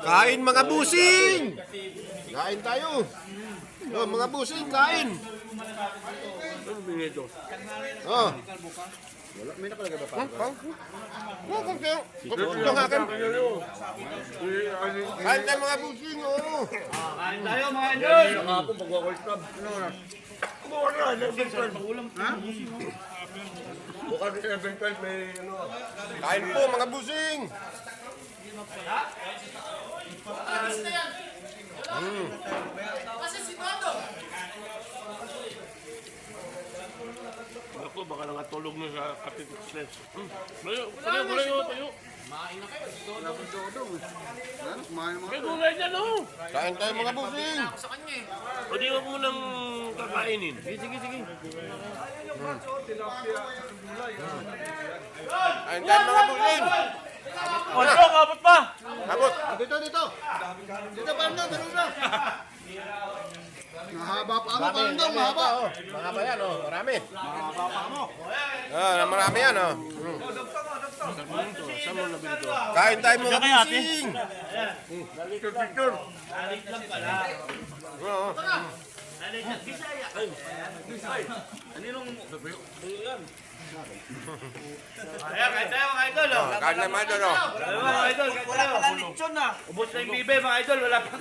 Kain mga busing! Kain tayo! Oh, mga busing, kain! Oh. Wala, may nakalagay ba pa? Kain tayo mga busing, oh! Kain tayo mga idol! Ako pag-world club. Bukas 7-12 may ano. Kain po mga busing! Ako, baka nangatulog na sa kapitid-sleds. Tayo. May gulay dyan, oh! Kain tayo mga busing! O di mo munang kakainin. Kain tayo mga busing! Ano, kapot pa! Abot! Dito. Dito pa na, ganun na. Mahaba pa ano, parang daw, mahaba. Mahaba yan, oh. Marami. Ah, marami yan, oh. Kain tayo mga busing! Alit lang pala. Oo. Alit lang. Bisaya. Ayan, kain tayo mga idol. Kain tayo mga idol, oh. Mga idol, kain tayo. Ubus na yung bibe mga idol. Wala pa.